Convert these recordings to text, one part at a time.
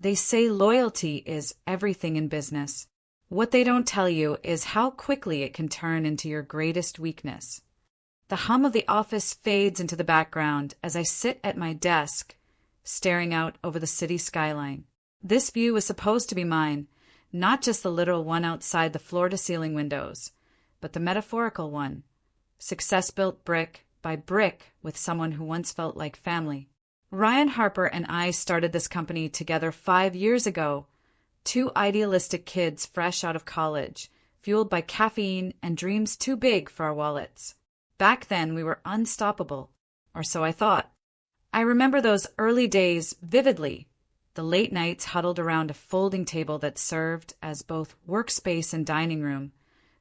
They say loyalty is everything in business. What they don't tell you is how quickly it can turn into your greatest weakness. The hum of the office fades into the background as I sit at my desk, staring out over the city skyline. This view is supposed to be mine, not just the literal one outside the floor-to-ceiling windows, but the metaphorical one. Success built brick by brick with someone who once felt like family. Ryan Harper and I started this company together 5 years ago. Two idealistic kids fresh out of college, fueled by caffeine and dreams too big for our wallets. Back then, we were unstoppable, or so I thought. I remember those early days vividly, the late nights huddled around a folding table that served as both workspace and dining room,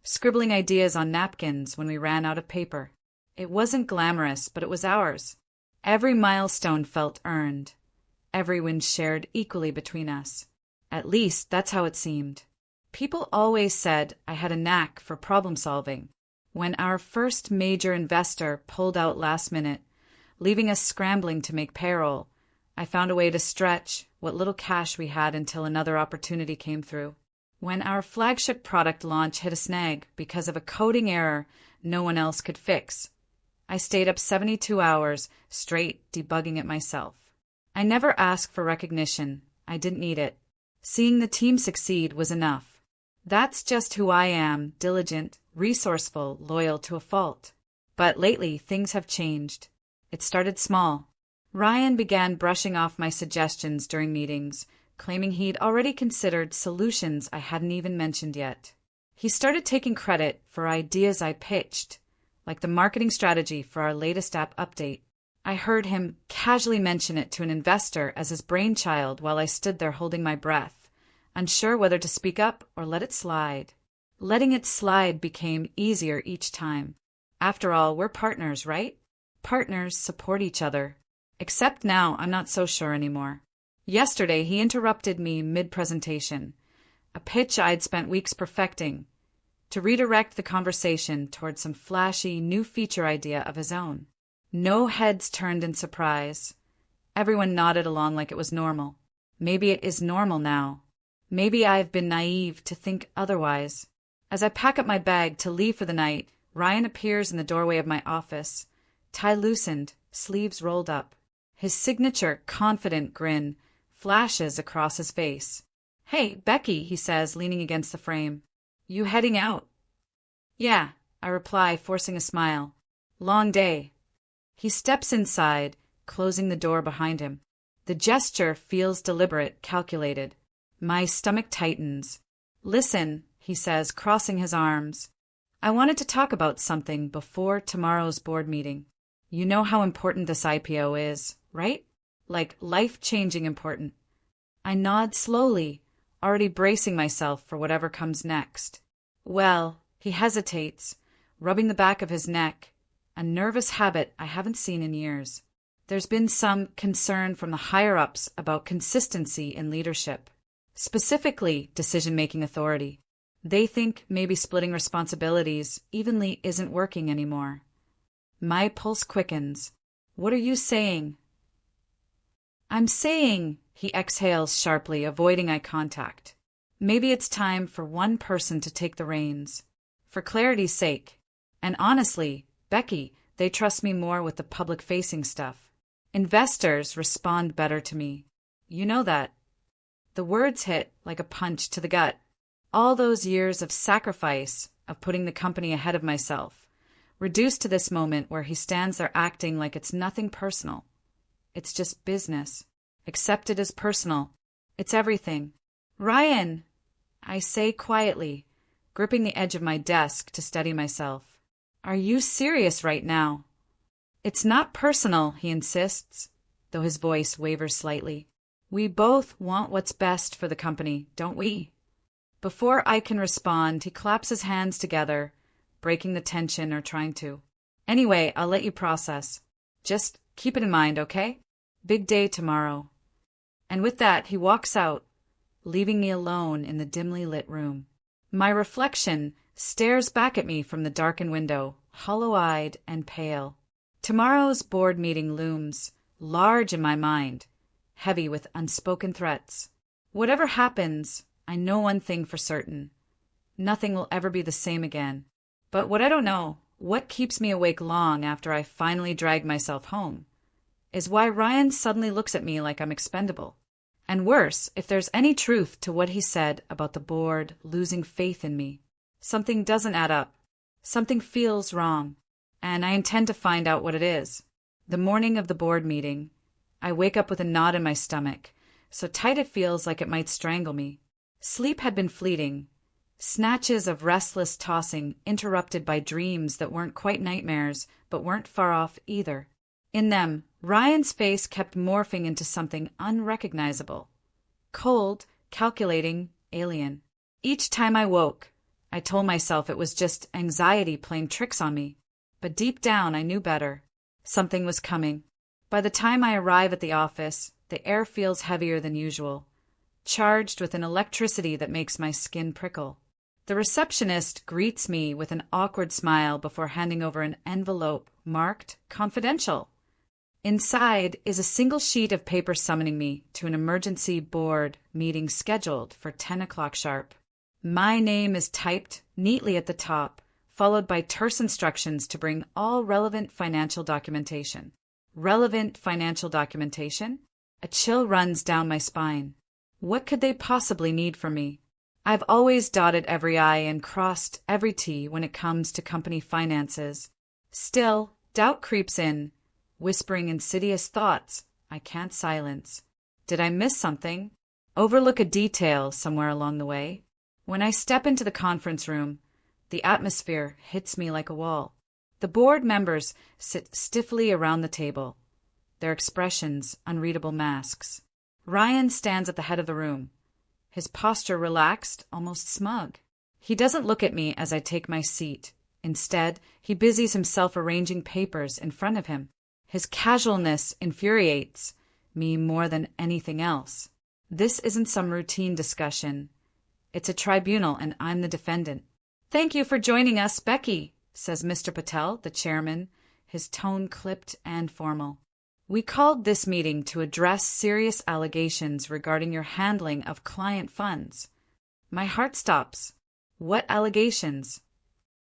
scribbling ideas on napkins when we ran out of paper. It wasn't glamorous, but it was ours. Every milestone felt earned, every win shared equally between us. At least, that's how it seemed. People always said I had a knack for problem solving. When our first major investor pulled out last minute, leaving us scrambling to make payroll, I found a way to stretch what little cash we had until another opportunity came through. When our flagship product launch hit a snag because of a coding error no one else could fix, I stayed up 72 hours straight debugging it myself. I never asked for recognition. I didn't need it. Seeing the team succeed was enough. That's just who I am, diligent, resourceful, loyal to a fault. But lately, things have changed. It started small. Ryan began brushing off my suggestions during meetings, claiming he'd already considered solutions I hadn't even mentioned yet. He started taking credit for ideas I pitched, like the marketing strategy for our latest app update. I heard him casually mention it to an investor as his brainchild while I stood there holding my breath, unsure whether to speak up or let it slide. Letting it slide became easier each time. After all, we're partners, right? Partners support each other. Except now, I'm not so sure anymore. Yesterday, he interrupted me mid-presentation, a pitch I'd spent weeks perfecting, to redirect the conversation towards some flashy new feature idea of his own. No heads turned in surprise. Everyone nodded along like it was normal. Maybe it is normal now. Maybe I've been naive to think otherwise. As I pack up my bag to leave for the night, Ryan appears in the doorway of my office, tie loosened, sleeves rolled up. His signature, confident grin flashes across his face. "Hey, Becky," he says, leaning against the frame. "You heading out?" "Yeah," I reply, forcing a smile. "Long day." He steps inside, closing the door behind him. The gesture feels deliberate, calculated. My stomach tightens. "Listen," he says, crossing his arms. "I wanted to talk about something before tomorrow's board meeting. You know how important this IPO is, right? Like life-changing important." I nod slowly, already bracing myself for whatever comes next. "Well," he hesitates, rubbing the back of his neck, a nervous habit I haven't seen in years. "There's been some concern from the higher-ups about consistency in leadership, specifically decision-making authority. They think maybe splitting responsibilities evenly isn't working anymore." My pulse quickens. "What are you saying?" "I'm saying," he exhales sharply, avoiding eye contact. "Maybe it's time for one person to take the reins. For clarity's sake. And honestly, Becky, they trust me more with the public-facing stuff. Investors respond better to me. You know that." The words hit like a punch to the gut. All those years of sacrifice, of putting the company ahead of myself, reduced to this moment where he stands there acting like it's nothing personal. It's just business. Accept it as personal. It's everything. "Ryan," I say quietly, gripping the edge of my desk to steady myself. "Are you serious right now?" "It's not personal," he insists, though his voice wavers slightly. "We both want what's best for the company, don't we?" Before I can respond, he claps his hands together, breaking the tension or trying to. "Anyway, I'll let you process. Just keep it in mind, okay? Big day tomorrow." And with that, he walks out, leaving me alone in the dimly lit room. My reflection stares back at me from the darkened window, hollow-eyed and pale. Tomorrow's board meeting looms, large in my mind, heavy with unspoken threats. Whatever happens, I know one thing for certain. Nothing will ever be the same again. But what I don't know, what keeps me awake long after I finally drag myself home, is why Ryan suddenly looks at me like I'm expendable. And worse, if there's any truth to what he said about the board losing faith in me. Something doesn't add up. Something feels wrong. And I intend to find out what it is. The morning of the board meeting, I wake up with a knot in my stomach, so tight it feels like it might strangle me. Sleep had been fleeting. Snatches of restless tossing interrupted by dreams that weren't quite nightmares, but weren't far off either. In them, Ryan's face kept morphing into something unrecognizable. Cold, calculating, alien. Each time I woke, I told myself it was just anxiety playing tricks on me. But deep down I knew better. Something was coming. By the time I arrive at the office, the air feels heavier than usual, charged with an electricity that makes my skin prickle. The receptionist greets me with an awkward smile before handing over an envelope marked confidential. Inside is a single sheet of paper summoning me to an emergency board meeting scheduled for 10 o'clock sharp. My name is typed neatly at the top, followed by terse instructions to bring all relevant financial documentation. Relevant financial documentation? A chill runs down my spine. What could they possibly need from me? I've always dotted every I and crossed every T when it comes to company finances. Still, doubt creeps in, whispering insidious thoughts I can't silence. Did I miss something? Overlook a detail somewhere along the way? When I step into the conference room, the atmosphere hits me like a wall. The board members sit stiffly around the table, their expressions unreadable masks. Ryan stands at the head of the room, his posture relaxed, almost smug. He doesn't look at me as I take my seat. Instead, he busies himself arranging papers in front of him. His casualness infuriates me more than anything else. This isn't some routine discussion. It's a tribunal, and I'm the defendant. "Thank you for joining us, Becky," says Mr. Patel, the chairman, his tone clipped and formal. "We called this meeting to address serious allegations regarding your handling of client funds." My heart stops. What allegations?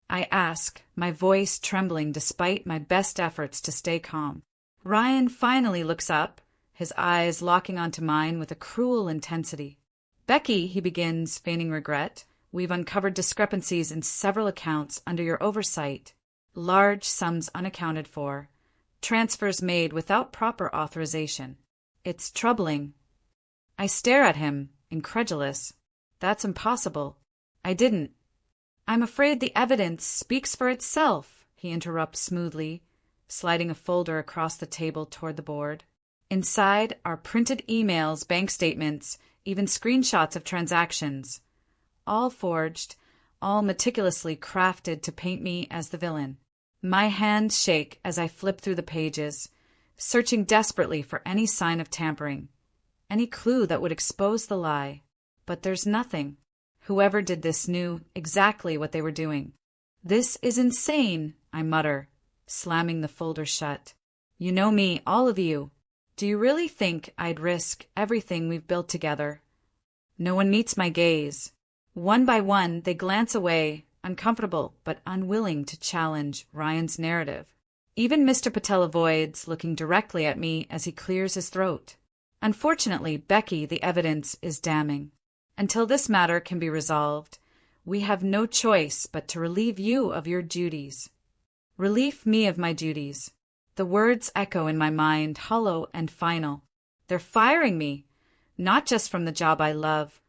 I ask, my voice trembling despite my best efforts to stay calm. Ryan finally looks up, his eyes locking onto mine with a cruel intensity. "Becky," he begins, feigning regret, "we've uncovered discrepancies in several accounts under your oversight. Large sums unaccounted for. Transfers made without proper authorization. It's troubling." I stare at him, incredulous. "That's impossible. I didn't." "I'm afraid the evidence speaks for itself," he interrupts smoothly, sliding a folder across the table toward the board. Inside are printed emails, bank statements, even screenshots of transactions. All forged, all meticulously crafted to paint me as the villain. My hands shake as I flip through the pages, searching desperately for any sign of tampering, any clue that would expose the lie. But there's nothing. Whoever did this knew exactly what they were doing. "This is insane," I mutter, slamming the folder shut. "You know me, all of you. Do you really think I'd risk everything we've built together?" No one meets my gaze. One by one, they glance away, uncomfortable but unwilling to challenge Ryan's narrative. Even Mr. Patel avoids looking directly at me as he clears his throat. Unfortunately, Becky, the evidence is damning. Until this matter can be resolved, we have no choice but to relieve you of your duties. Relieve me of my duties. The words echo in my mind, hollow and final. They're firing me, not just from the job I love,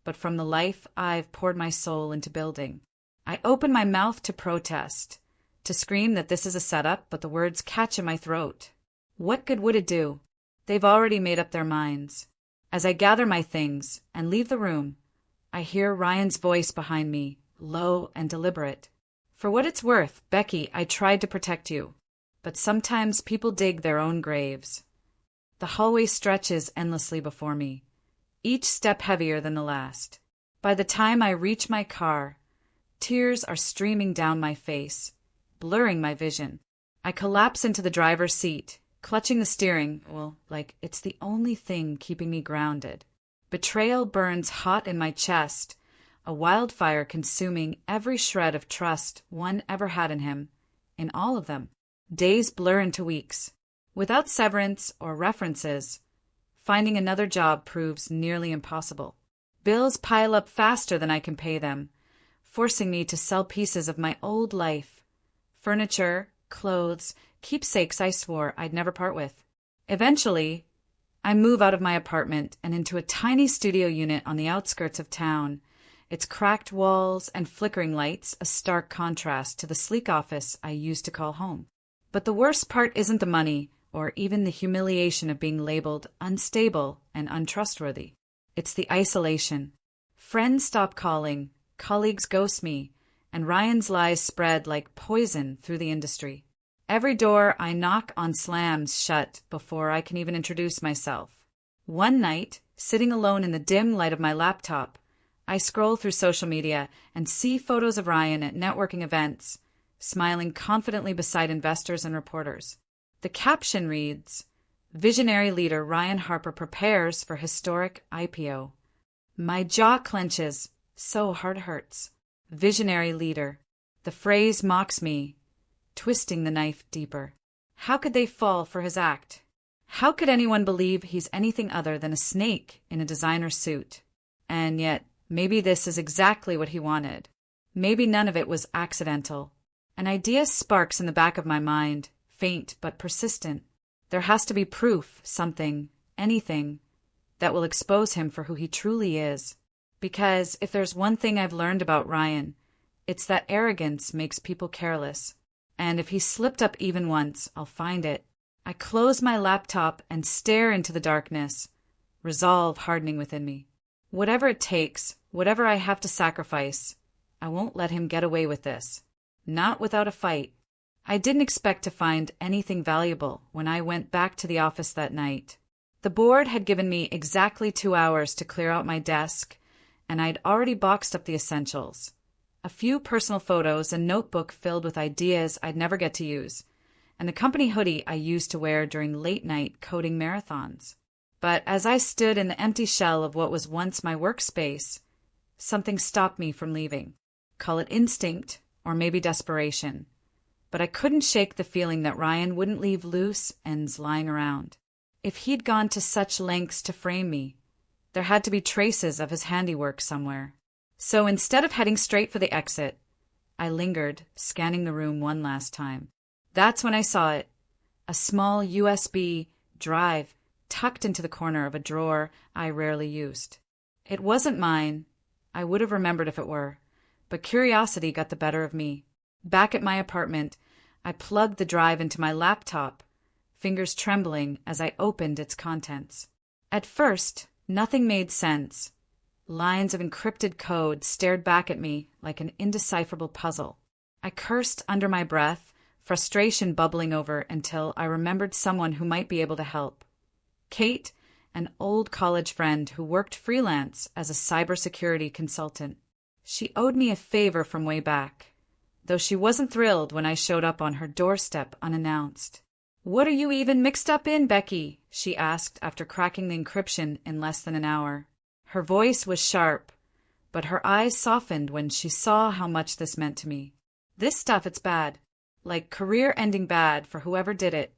but from the life I've poured my soul into building. I open my mouth to protest, to scream that this is a setup, but the words catch in my throat. What good would it do? They've already made up their minds. As I gather my things and leave the room, I hear Ryan's voice behind me, low and deliberate. "For what it's worth, Becky, I tried to protect you. But sometimes people dig their own graves." The hallway stretches endlessly before me, each step heavier than the last. By the time I reach my car, tears are streaming down my face, blurring my vision. I collapse into the driver's seat, clutching the steering, like it's the only thing keeping me grounded. Betrayal burns hot in my chest, a wildfire consuming every shred of trust one ever had in him, in all of them. Days blur into weeks. Without severance or references, finding another job proves nearly impossible. Bills pile up faster than I can pay them, forcing me to sell pieces of my old life. Furniture, clothes, keepsakes I swore I'd never part with. Eventually, I move out of my apartment and into a tiny studio unit on the outskirts of town, its cracked walls and flickering lights a stark contrast to the sleek office I used to call home. But the worst part isn't the money, or even the humiliation of being labeled unstable and untrustworthy. It's the isolation. Friends stop calling, colleagues ghost me, and Ryan's lies spread like poison through the industry. Every door I knock on slams shut before I can even introduce myself. One night, sitting alone in the dim light of my laptop, I scroll through social media and see photos of Ryan at networking events, smiling confidently beside investors and reporters. The caption reads, "Visionary leader Ryan Harper prepares for historic IPO." My jaw clenches, so heart hurts. Visionary leader. The phrase mocks me, twisting the knife deeper. How could they fall for his act? How could anyone believe he's anything other than a snake in a designer suit? And yet, maybe this is exactly what he wanted. Maybe none of it was accidental. An idea sparks in the back of my mind, faint but persistent. There has to be proof, something, anything, that will expose him for who he truly is. Because if there's one thing I've learned about Ryan, it's that arrogance makes people careless. And if he slipped up even once, I'll find it. I close my laptop and stare into the darkness, resolve hardening within me. Whatever it takes, whatever I have to sacrifice, I won't let him get away with this. Not without a fight. I didn't expect to find anything valuable when I went back to the office that night. The board had given me exactly 2 hours to clear out my desk, and I'd already boxed up the essentials. A few personal photos, a notebook filled with ideas I'd never get to use, and the company hoodie I used to wear during late-night coding marathons. But as I stood in the empty shell of what was once my workspace, something stopped me from leaving. Call it instinct, or maybe desperation. But I couldn't shake the feeling that Ryan wouldn't leave loose ends lying around. If he'd gone to such lengths to frame me, there had to be traces of his handiwork somewhere. So instead of heading straight for the exit, I lingered, scanning the room one last time. That's when I saw it, a small USB drive tucked into the corner of a drawer I rarely used. It wasn't mine. I would have remembered if it were, but curiosity got the better of me. Back at my apartment, I plugged the drive into my laptop, fingers trembling as I opened its contents. At first, nothing made sense. Lines of encrypted code stared back at me like an indecipherable puzzle. I cursed under my breath, frustration bubbling over until I remembered someone who might be able to help. Kate, an old college friend who worked freelance as a cybersecurity consultant. She owed me a favor from way back, though she wasn't thrilled when I showed up on her doorstep unannounced. "What are you even mixed up in, Becky?" she asked after cracking the encryption in less than an hour. Her voice was sharp, but her eyes softened when she saw how much this meant to me. "This stuff, it's bad. Like career-ending bad for whoever did it."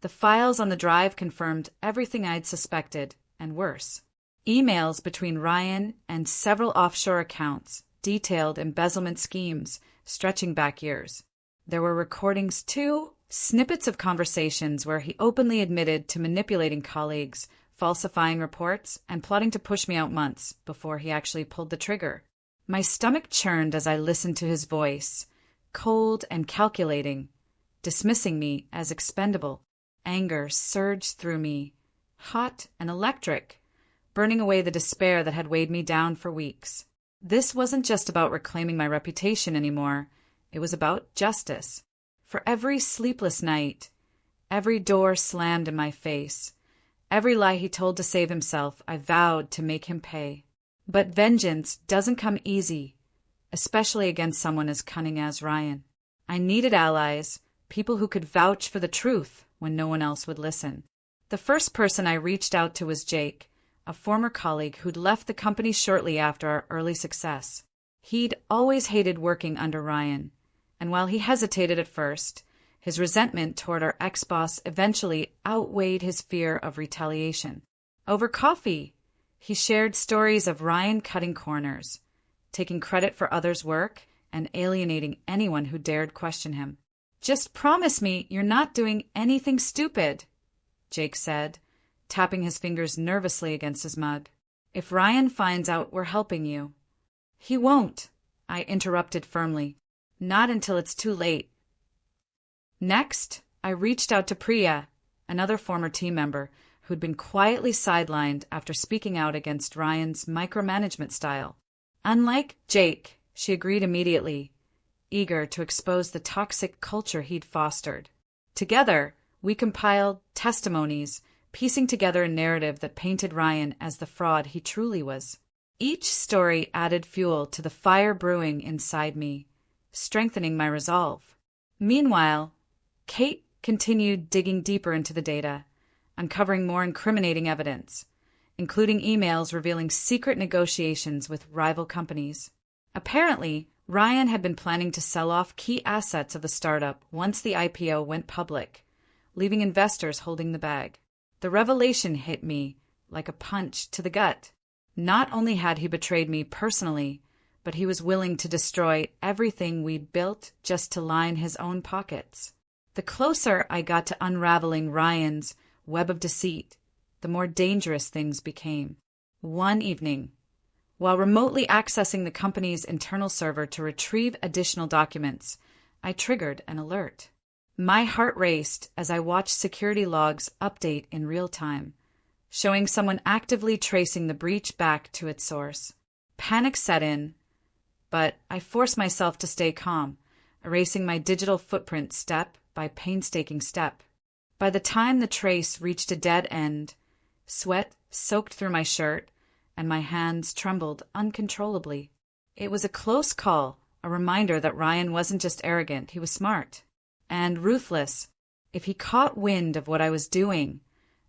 The files on the drive confirmed everything I'd suspected, and worse. Emails between Ryan and several offshore accounts detailed embezzlement schemes stretching back years. There were recordings, too, snippets of conversations where he openly admitted to manipulating colleagues, falsifying reports, and plotting to push me out months before he actually pulled the trigger. My stomach churned as I listened to his voice, cold and calculating, dismissing me as expendable. Anger surged through me, hot and electric, burning away the despair that had weighed me down for weeks. This wasn't just about reclaiming my reputation anymore. It was about justice. For every sleepless night, every door slammed in my face, every lie he told to save himself, I vowed to make him pay. But vengeance doesn't come easy, especially against someone as cunning as Ryan. I needed allies, people who could vouch for the truth when no one else would listen. The first person I reached out to was Jake, a former colleague who'd left the company shortly after our early success. He'd always hated working under Ryan, and while he hesitated at first, his resentment toward our ex-boss eventually outweighed his fear of retaliation. Over coffee, he shared stories of Ryan cutting corners, taking credit for others' work, and alienating anyone who dared question him. "Just promise me you're not doing anything stupid," Jake said, tapping his fingers nervously against his mug. "If Ryan finds out we're helping you—" "He won't," I interrupted firmly. "Not until it's too late." Next, I reached out to Priya, another former team member who'd been quietly sidelined after speaking out against Ryan's micromanagement style. Unlike Jake, she agreed immediately, eager to expose the toxic culture he'd fostered. Together, we compiled testimonies, piecing together a narrative that painted Ryan as the fraud he truly was. Each story added fuel to the fire brewing inside me, strengthening my resolve. Meanwhile, Kate continued digging deeper into the data, uncovering more incriminating evidence, including emails revealing secret negotiations with rival companies. Apparently, Ryan had been planning to sell off key assets of the startup once the IPO went public, leaving investors holding the bag. The revelation hit me like a punch to the gut. Not only had he betrayed me personally, but he was willing to destroy everything we'd built just to line his own pockets. The closer I got to unraveling Ryan's web of deceit, the more dangerous things became. One evening, while remotely accessing the company's internal server to retrieve additional documents, I triggered an alert. My heart raced as I watched security logs update in real time, showing someone actively tracing the breach back to its source. Panic set in, but I forced myself to stay calm, erasing my digital footprint step by painstaking step. By the time the trace reached a dead end, sweat soaked through my shirt, and my hands trembled uncontrollably. It was a close call, a reminder that Ryan wasn't just arrogant, he was smart and ruthless. If he caught wind of what I was doing,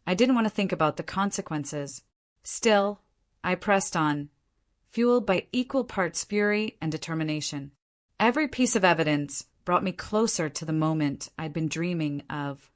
I didn't want to think about the consequences. Still, I pressed on, fueled by equal parts fury and determination. Every piece of evidence brought me closer to the moment I'd been dreaming of,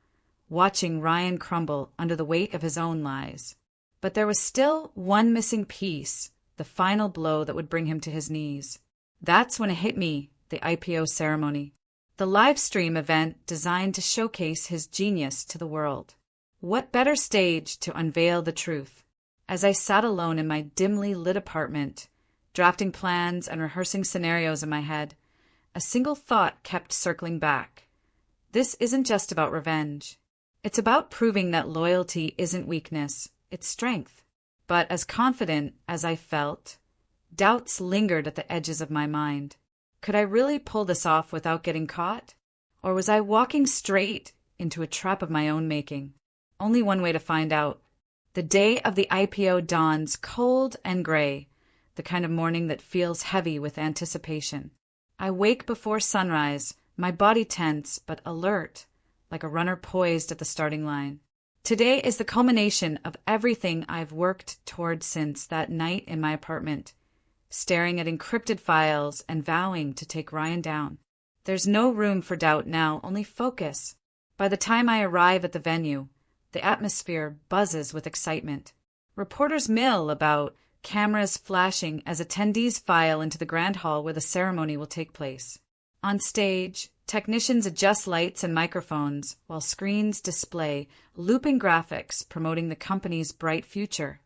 watching Ryan crumble under the weight of his own lies. But there was still one missing piece, the final blow that would bring him to his knees. That's when it hit me, the IPO ceremony. The live stream event designed to showcase his genius to the world. What better stage to unveil the truth? As I sat alone in my dimly lit apartment, drafting plans and rehearsing scenarios in my head, a single thought kept circling back. This isn't just about revenge. It's about proving that loyalty isn't weakness, it's strength. But as confident as I felt, doubts lingered at the edges of my mind. Could I really pull this off without getting caught? Or was I walking straight into a trap of my own making? Only one way to find out. The day of the IPO dawns cold and gray, the kind of morning that feels heavy with anticipation. I wake before sunrise, my body tense but alert, like a runner poised at the starting line. Today is the culmination of everything I've worked toward since that night in my apartment, staring at encrypted files and vowing to take Ryan down. There's no room for doubt now, only focus. By the time I arrive at the venue, the atmosphere buzzes with excitement. Reporters mill about cameras flashing as attendees file into the grand hall where the ceremony will take place. On stage, technicians adjust lights and microphones while screens display looping graphics promoting the company's bright future.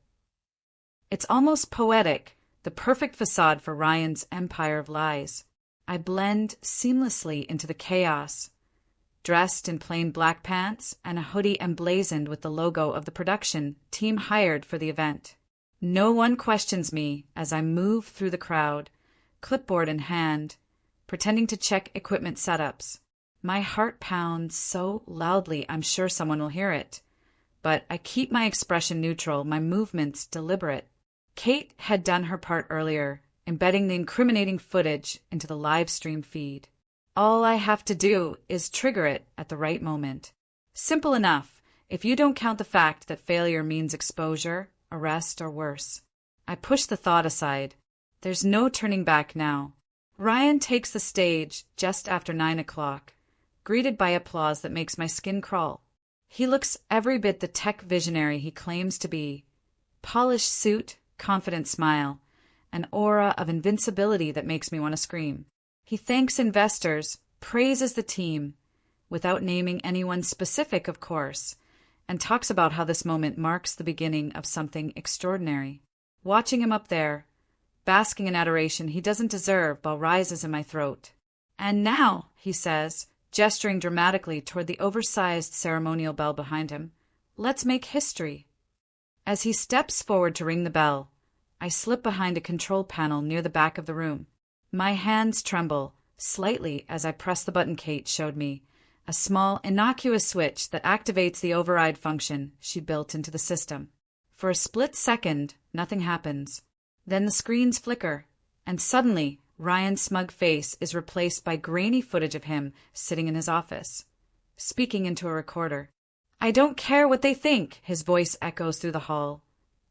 It's almost poetic, the perfect facade for Ryan's empire of lies. I blend seamlessly into the chaos, dressed in plain black pants and a hoodie emblazoned with the logo of the production team hired for the event. No one questions me as I move through the crowd, clipboard in hand, pretending to check equipment setups. My heart pounds so loudly I'm sure someone will hear it, but I keep my expression neutral, my movements deliberate. Kate had done her part earlier, embedding the incriminating footage into the live stream feed. All I have to do is trigger it at the right moment. Simple enough, if you don't count the fact that failure means exposure, arrest, or worse. I push the thought aside. There's no turning back now. Ryan takes the stage just after 9 o'clock, greeted by applause that makes my skin crawl. He looks every bit the tech visionary he claims to be. Polished suit, confident smile, an aura of invincibility that makes me want to scream. He thanks investors, praises the team, without naming anyone specific, of course, and talks about how this moment marks the beginning of something extraordinary. Watching him up there, basking in adoration he doesn't deserve, while rises in my throat. "And now," he says, gesturing dramatically toward the oversized ceremonial bell behind him, "let's make history." As he steps forward to ring the bell, I slip behind a control panel near the back of the room. My hands tremble slightly as I press the button Kate showed me, a small, innocuous switch that activates the override function she built into the system. For a split second, nothing happens. Then the screens flicker, and suddenly Ryan's smug face is replaced by grainy footage of him sitting in his office, speaking into a recorder. "I don't care what they think," his voice echoes through the hall,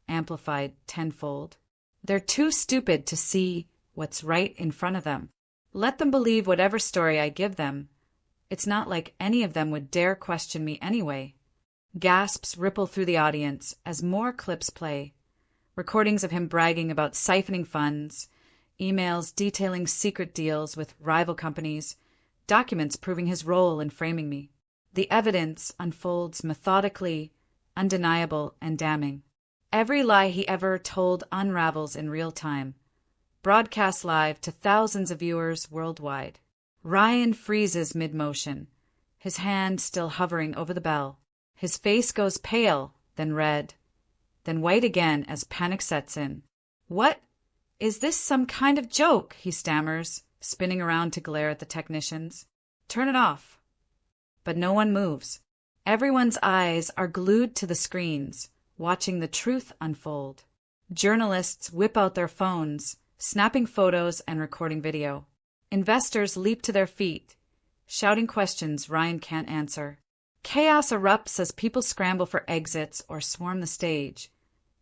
amplified tenfold. "They're too stupid to see what's right in front of them. Let them believe whatever story I give them. It's not like any of them would dare question me anyway." Gasps ripple through the audience as more clips play. Recordings of him bragging about siphoning funds, emails detailing secret deals with rival companies, documents proving his role in framing me. The evidence unfolds methodically, undeniable, and damning. Every lie he ever told unravels in real time, broadcast live to thousands of viewers worldwide. Ryan freezes mid-motion, his hand still hovering over the bell. His face goes pale, then red, then white again as panic sets in. "What? Is this some kind of joke?" he stammers, spinning around to glare at the technicians. "Turn it off." But no one moves. Everyone's eyes are glued to the screens, watching the truth unfold. Journalists whip out their phones, snapping photos and recording video. Investors leap to their feet, shouting questions Ryan can't answer. Chaos erupts as people scramble for exits or swarm the stage,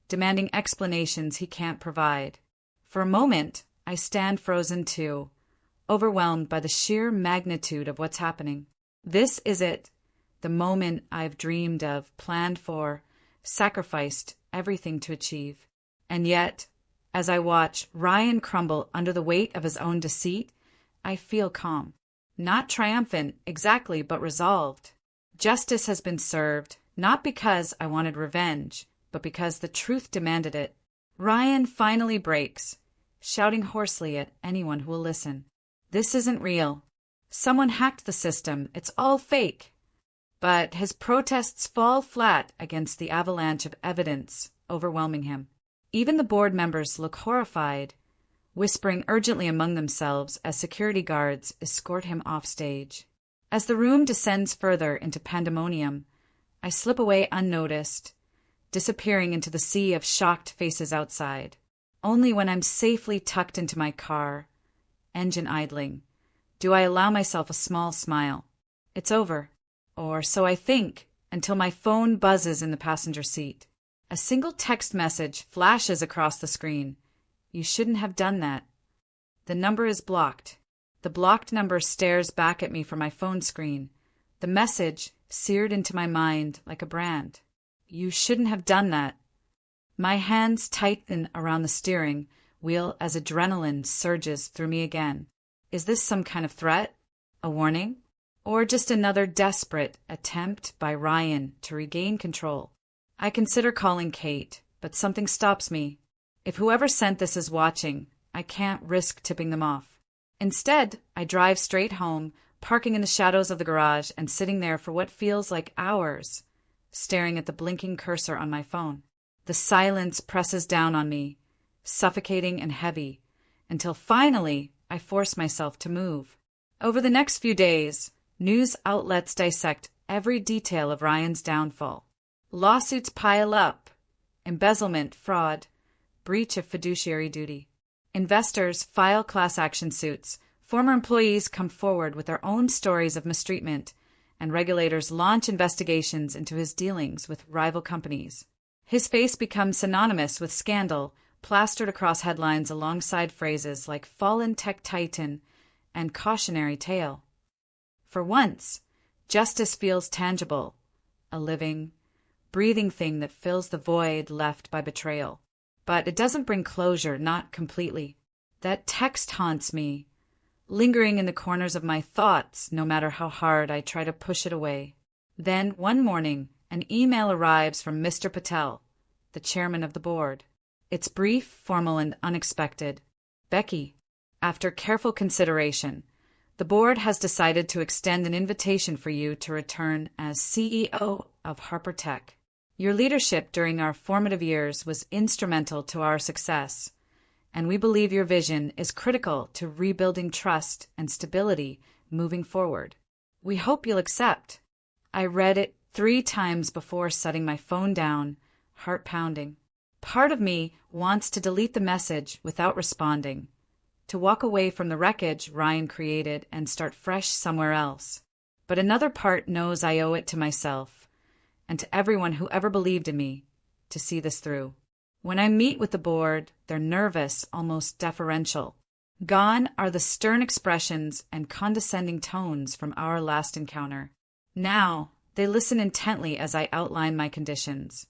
demanding explanations he can't provide. For a moment, I stand frozen too, overwhelmed by the sheer magnitude of what's happening. This is it, the moment I've dreamed of, planned for, sacrificed everything to achieve. And yet, as I watch Ryan crumble under the weight of his own deceit, I feel calm. Not triumphant exactly, but resolved. Justice has been served, not because I wanted revenge, but because the truth demanded it. Ryan finally breaks, shouting hoarsely at anyone who will listen. "This isn't real. Someone hacked the system. It's all fake." But his protests fall flat against the avalanche of evidence overwhelming him. Even the board members look horrified, whispering urgently among themselves as security guards escort him off stage. As the room descends further into pandemonium, I slip away unnoticed, disappearing into the sea of shocked faces outside. Only when I'm safely tucked into my car, engine idling, do I allow myself a small smile. It's over, or so I think, until my phone buzzes in the passenger seat. A single text message flashes across the screen. "You shouldn't have done that." The number is blocked. The blocked number stares back at me from my phone screen, the message seared into my mind like a brand. "You shouldn't have done that." My hands tighten around the steering wheel as adrenaline surges through me again. Is this some kind of threat? A warning? Or just another desperate attempt by Ryan to regain control? I consider calling Kate, but something stops me. If whoever sent this is watching, I can't risk tipping them off. Instead, I drive straight home, parking in the shadows of the garage and sitting there for what feels like hours, staring at the blinking cursor on my phone. The silence presses down on me, suffocating and heavy, until finally I force myself to move. Over the next few days, news outlets dissect every detail of Ryan's downfall. Lawsuits pile up: embezzlement, fraud, breach of fiduciary duty. Investors file class action suits, former employees come forward with their own stories of mistreatment, and regulators launch investigations into his dealings with rival companies. His face becomes synonymous with scandal, plastered across headlines alongside phrases like fallen tech titan and cautionary tale. For once, justice feels tangible, a living, breathing thing that fills the void left by betrayal. But it doesn't bring closure, not completely. That text haunts me, lingering in the corners of my thoughts, no matter how hard I try to push it away. Then, one morning, an email arrives from Mr. Patel, the chairman of the board. It's brief, formal, and unexpected. Becky, after careful consideration, the board has decided to extend an invitation for you to return as CEO of Harper Tech. Your leadership during our formative years was instrumental to our success, and we believe your vision is critical to rebuilding trust and stability moving forward. We hope you'll accept. I read it 3 times before setting my phone down, heart pounding. Part of me wants to delete the message without responding, to walk away from the wreckage Ryan created and start fresh somewhere else. But another part knows I owe it to myself, and to everyone who ever believed in me, to see this through. When I meet with the board, they're nervous, almost deferential. Gone are the stern expressions and condescending tones from our last encounter. Now, they listen intently as I outline my conditions.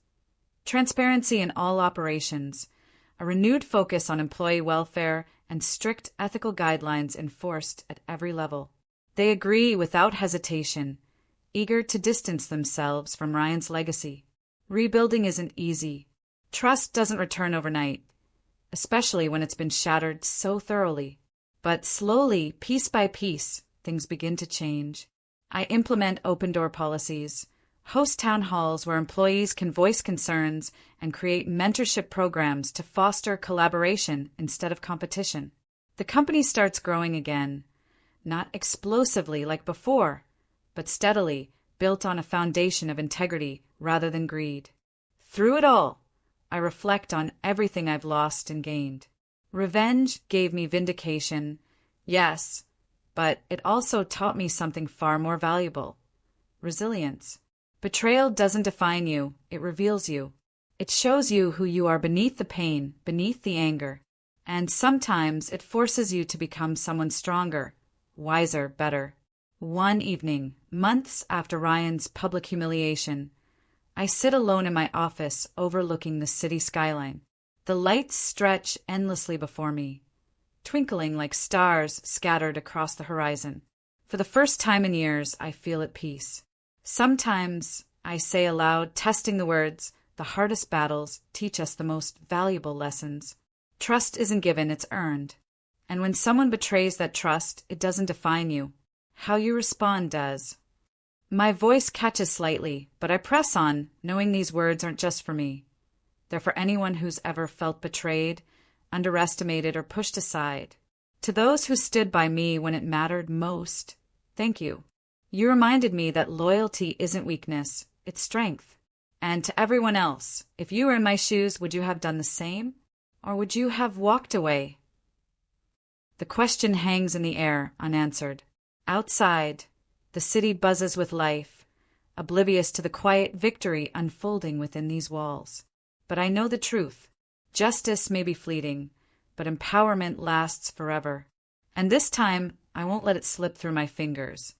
Transparency in all operations, a renewed focus on employee welfare, and strict ethical guidelines enforced at every level. They agree without hesitation, eager to distance themselves from Ryan's legacy. Rebuilding isn't easy. Trust doesn't return overnight, especially when it's been shattered so thoroughly. But slowly, piece by piece, things begin to change. I implement open-door policies, host town halls where employees can voice concerns, and create mentorship programs to foster collaboration instead of competition. The company starts growing again, not explosively like before, but steadily, built on a foundation of integrity rather than greed. Through it all, I reflect on everything I've lost and gained. Revenge gave me vindication, yes, but it also taught me something far more valuable: resilience. Betrayal doesn't define you, it reveals you. It shows you who you are beneath the pain, beneath the anger. And sometimes it forces you to become someone stronger, wiser, better. One evening, months after Ryan's public humiliation, I sit alone in my office overlooking the city skyline. The lights stretch endlessly before me, twinkling like stars scattered across the horizon. For the first time in years, I feel at peace. Sometimes I say aloud, testing the words, the hardest battles teach us the most valuable lessons. Trust isn't given, it's earned. And when someone betrays that trust, it doesn't define you. How you respond does. My voice catches slightly, but I press on, knowing these words aren't just for me. They're for anyone who's ever felt betrayed, underestimated, or pushed aside. To those who stood by me when it mattered most, thank you. You reminded me that loyalty isn't weakness, it's strength. And to everyone else, if you were in my shoes, would you have done the same? Or would you have walked away? The question hangs in the air, unanswered. Outside, the city buzzes with life, oblivious to the quiet victory unfolding within these walls. But I know the truth. Justice may be fleeting, but empowerment lasts forever. And this time, I won't let it slip through my fingers.